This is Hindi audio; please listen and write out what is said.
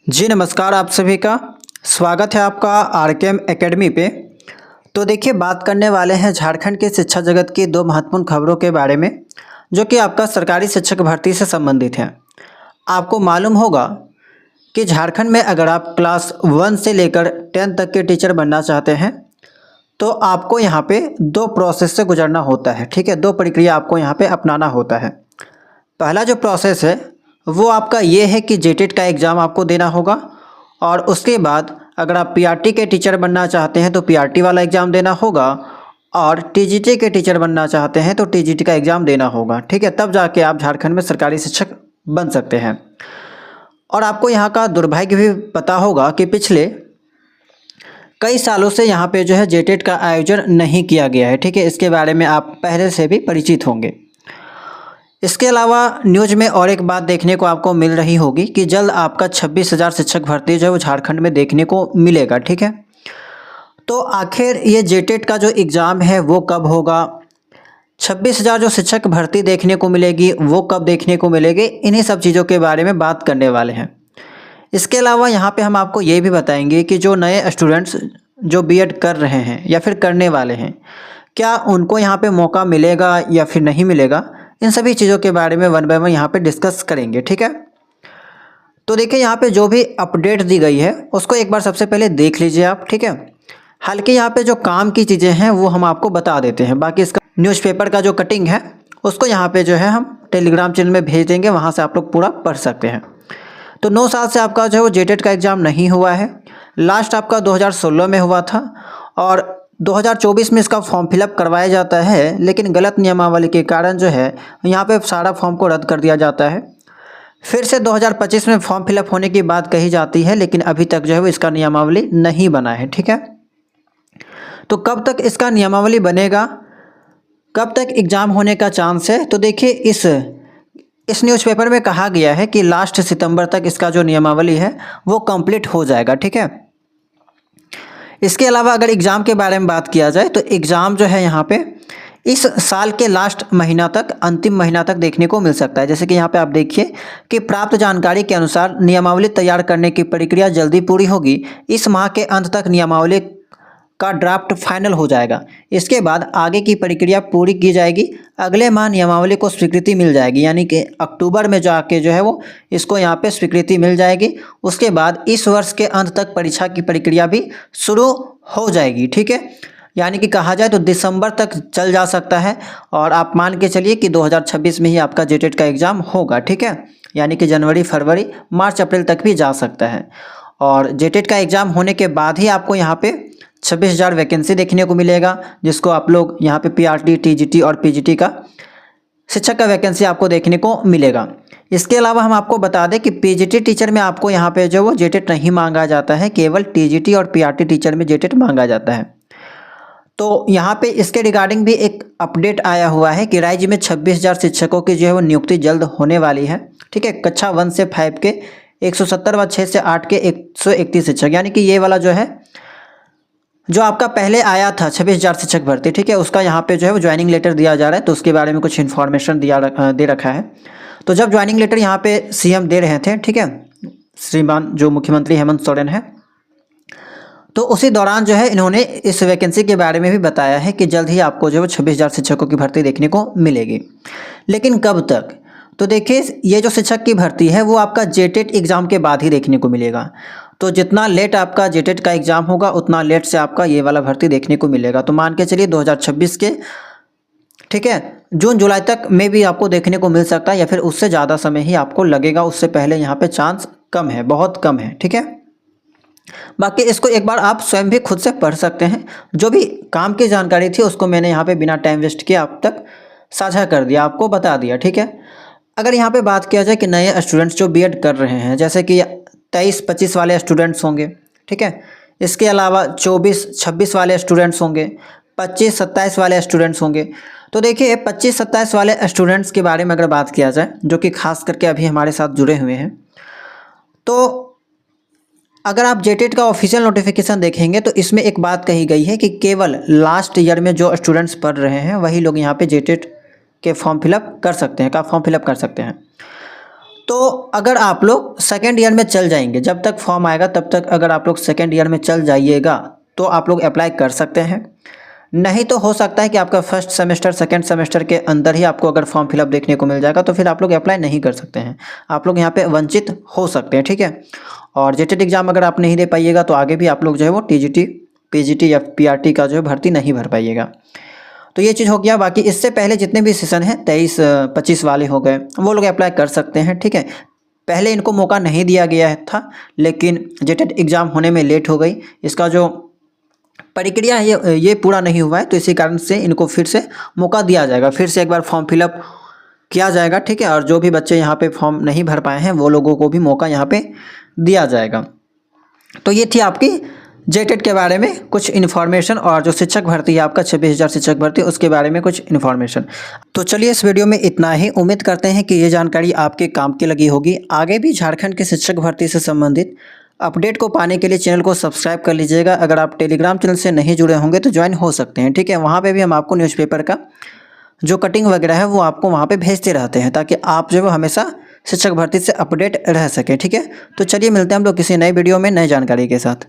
जी नमस्कार, आप सभी का स्वागत है आपका आरकेएम एकेडमी पे। तो देखिए, बात करने वाले हैं झारखंड के शिक्षा जगत की दो महत्वपूर्ण खबरों के बारे में, जो कि आपका सरकारी शिक्षक भर्ती से संबंधित है। आपको मालूम होगा कि झारखंड में अगर आप क्लास 1 से लेकर 10 तक के टीचर बनना चाहते हैं तो आपको यहाँ पे दो प्रोसेस से गुजरना होता है। ठीक है, दो प्रक्रिया आपको यहाँ पे अपनाना होता है। पहला जो प्रोसेस है वो आपका ये है कि जेटेट का एग्ज़ाम आपको देना होगा, और उसके बाद अगर आप पीआरटी के टीचर बनना चाहते हैं तो पीआरटी वाला एग्ज़ाम देना होगा, और टीजीटी के टीचर बनना चाहते हैं तो टीजीटी का एग्ज़ाम देना होगा। ठीक है, तब जाके आप झारखंड में सरकारी शिक्षक बन सकते हैं। और आपको यहाँ का दुर्भाग्य भी पता होगा कि पिछले कई सालों से यहाँ पे जो है जेटेट का आयोजन नहीं किया गया है। ठीक है, इसके बारे में आप पहले से भी परिचित होंगे। इसके अलावा न्यूज में और एक बात देखने को आपको मिल रही होगी कि जल्द आपका 26,000 शिक्षक भर्ती जो है वो झारखंड में देखने को मिलेगा। ठीक है, तो आखिर ये जेटेट का जो एग्ज़ाम है वो कब होगा, 26,000 जो शिक्षक भर्ती देखने को मिलेगी वो कब देखने को मिलेगी, इन्हीं सब चीज़ों के बारे में बात करने वाले हैं। इसके अलावा यहाँ पे हम आपको ये भी बताएंगे कि जो नए स्टूडेंट्स जो बीएड कर रहे हैं या फिर करने वाले हैं, क्या उनको यहाँ पे मौका मिलेगा या फिर नहीं मिलेगा, इन सभी चीज़ों के बारे में वन बाय वन यहाँ पे डिस्कस करेंगे। ठीक है, तो देखिए यहाँ पे जो भी अपडेट दी गई है उसको एक बार सबसे पहले देख लीजिए आप। ठीक है, हालांकि यहाँ पे जो काम की चीज़ें हैं वो हम आपको बता देते हैं, बाकी इसका न्यूज़पेपर का जो कटिंग है उसको यहाँ पे जो है हम टेलीग्राम चैनल में भेज देंगे, वहाँ से आप लोग पूरा पढ़ सकते हैं। तो 9 साल से आपका जो है वो जेटेट का एग्ज़ाम नहीं हुआ है। लास्ट आपका 2016 में हुआ था, और 2024 में इसका फॉर्म फिलअप करवाया जाता है, लेकिन गलत नियमावली के कारण जो है यहाँ पे सारा फॉर्म को रद्द कर दिया जाता है। फिर से 2025 में फॉर्म फिलअप होने की बात कही जाती है, लेकिन अभी तक जो है वो इसका नियमावली नहीं बना है। ठीक है, तो कब तक इसका नियमावली बनेगा, कब तक एग्ज़ाम होने का चांस है, तो देखिए इस न्यूज़पेपर में कहा गया है कि लास्ट सितंबर तक इसका जो नियमावली है वो कंप्लीट हो जाएगा। ठीक है, इसके अलावा अगर एग्ज़ाम के बारे में बात किया जाए तो एग्ज़ाम जो है यहाँ पे इस साल के लास्ट महीना तक, अंतिम महीना तक देखने को मिल सकता है। जैसे कि यहाँ पे आप देखिए कि प्राप्त जानकारी के अनुसार नियमावली तैयार करने की प्रक्रिया जल्दी पूरी होगी। इस माह के अंत तक नियमावली का ड्राफ्ट फाइनल हो जाएगा। इसके बाद आगे की प्रक्रिया पूरी की जाएगी। अगले माह नियमावली को स्वीकृति मिल जाएगी, यानी कि अक्टूबर में जाके जो है वो इसको यहाँ पे स्वीकृति मिल जाएगी। उसके बाद इस वर्ष के अंत तक परीक्षा की प्रक्रिया भी शुरू हो जाएगी। ठीक है, यानी कि कहा जाए तो दिसंबर तक चल जा सकता है, और आप मान के चलिए कि 2026 में ही आपका जेटेट का एग्ज़ाम होगा। ठीक है, यानी कि जनवरी, फरवरी, मार्च, अप्रैल तक भी जा सकता है। और जेटेट का एग्ज़ाम होने के बाद ही आपको यहाँ पे 26,000 वैकेंसी देखने को मिलेगा, जिसको आप लोग यहाँ पे पीआरटी, टीजीटी और पीजीटी का शिक्षक का वैकेंसी आपको देखने को मिलेगा। इसके अलावा हम आपको बता दें कि पीजीटी टीचर में आपको यहाँ पे जो वो जेटेट नहीं मांगा जाता है, केवल टीजीटी और पीआरटी टीचर में जेटेट मांगा जाता है। तो यहाँ पे इसके रिगार्डिंग भी एक अपडेट आया हुआ है कि राज्य में 26,000 शिक्षकों की जो है वो नियुक्ति जल्द होने वाली है। ठीक है, कक्षा 1 से 5 के 170 व 6 से 8 के 131 शिक्षक, यानी कि ये वाला जो है जो आपका पहले आया था 26,000 शिक्षक भर्ती, ठीक है, उसका यहाँ पे जो है वो ज्वाइनिंग लेटर दिया जा रहा है। तो उसके बारे में कुछ इन्फॉर्मेशन दे रखा है। तो जब ज्वाइनिंग लेटर यहाँ पे सीएम दे रहे थे, ठीक है, श्रीमान जो मुख्यमंत्री हेमंत सोरेन है, तो उसी दौरान जो है इन्होंने इस वैकेंसी के बारे में भी बताया है कि जल्द ही आपको जो है 26,000 शिक्षकों की भर्ती देखने को मिलेगी। लेकिन कब तक, तो देखिए ये जो शिक्षक की भर्ती है वो आपका जेटेट एग्ज़ाम के बाद ही देखने को मिलेगा। तो जितना लेट आपका जेटेट का एग्ज़ाम होगा उतना लेट से आपका ये वाला भर्ती देखने को मिलेगा। तो मान के चलिए 2026 के, ठीक है, जून जुलाई तक में भी आपको देखने को मिल सकता है, या फिर उससे ज़्यादा समय ही आपको लगेगा। उससे पहले यहाँ पे चांस कम है, बहुत कम है। ठीक है, बाकी इसको एक बार आप स्वयं भी खुद से पढ़ सकते हैं। जो भी काम की जानकारी थी उसको मैंने यहाँ पे बिना टाइम वेस्ट किए आप तक साझा कर दिया, आपको बता दिया। ठीक है, अगर यहाँ पे बात किया जाए कि नए स्टूडेंट्स जो बीएड कर रहे हैं, जैसे कि 23-25 वाले स्टूडेंट्स होंगे, ठीक है, इसके अलावा 24-26 वाले स्टूडेंट्स होंगे, 25-27 वाले स्टूडेंट्स होंगे। तो देखिए 25-27 वाले स्टूडेंट्स के बारे में अगर बात किया जाए, जो कि खास करके अभी हमारे साथ जुड़े हुए हैं, तो अगर आप जेटेट का ऑफिशियल नोटिफिकेशन देखेंगे तो इसमें एक बात कही गई है कि केवल लास्ट ईयर में जो स्टूडेंट्स पढ़ रहे हैं वही लोग यहाँ पे जेटेट के फॉर्म फिलअप कर सकते हैं, का फॉर्म फिलअप कर सकते हैं। तो अगर आप लोग सेकेंड ईयर में चल जाएंगे, जब तक फॉर्म आएगा तब तक अगर आप लोग सेकेंड ईयर में चल जाइएगा तो आप लोग अप्लाई कर सकते हैं। नहीं तो हो सकता है कि आपका फर्स्ट सेमेस्टर सेकंड सेमेस्टर के अंदर ही आपको अगर फॉर्म फिलअप देखने को मिल जाएगा तो फिर आप लोग अप्लाई नहीं कर सकते हैं, आप लोग यहाँ पे वंचित हो सकते हैं, ठीक है। और जेटेट एग्ज़ाम अगर आप नहीं दे पाइएगा तो आगे भी आप लोग जो है वो टीजीटी पीजीटी या पीआरटी का जो है भर्ती नहीं भर पाइएगा। तो ये चीज़ हो गया। बाकी इससे पहले जितने भी सेशन हैं 23-25 वाले हो गए, वो लोग अप्लाई कर सकते हैं, ठीक है। पहले इनको मौका नहीं दिया गया था, लेकिन जेटेट एग्ज़ाम होने में लेट हो गई, इसका जो प्रक्रिया है ये पूरा नहीं हुआ है, तो इसी कारण से इनको फिर से मौका दिया जाएगा, फिर से एक बार फॉर्म फिलअप किया जाएगा, ठीक है। और जो भी बच्चे यहाँ पे फॉर्म नहीं भर पाए हैं वो लोगों को भी मौका यहाँ पे दिया जाएगा। तो ये थी आपकी जेटेट के बारे में कुछ इन्फॉर्मेशन, और जो शिक्षक भर्ती है आपका 26,000 शिक्षक भर्ती, उसके बारे में कुछ इन्फॉर्मेशन। तो चलिए इस वीडियो में इतना ही। उम्मीद करते हैं कि ये जानकारी आपके काम की लगी होगी। आगे भी झारखंड के शिक्षक भर्ती से संबंधित अपडेट को पाने के लिए चैनल को सब्सक्राइब कर लीजिएगा। अगर आप टेलीग्राम चैनल से नहीं जुड़े होंगे तो ज्वाइन हो सकते हैं, ठीक है। वहाँ पे भी हम आपको न्यूज़पेपर का जो कटिंग वगैरह है वो आपको वहाँ पे भेजते रहते हैं, ताकि आप जो है हमेशा शिक्षक भर्ती से अपडेट रह सकें, ठीक है। तो चलिए मिलते हैं हम लोग किसी नई वीडियो में नई जानकारी के साथ।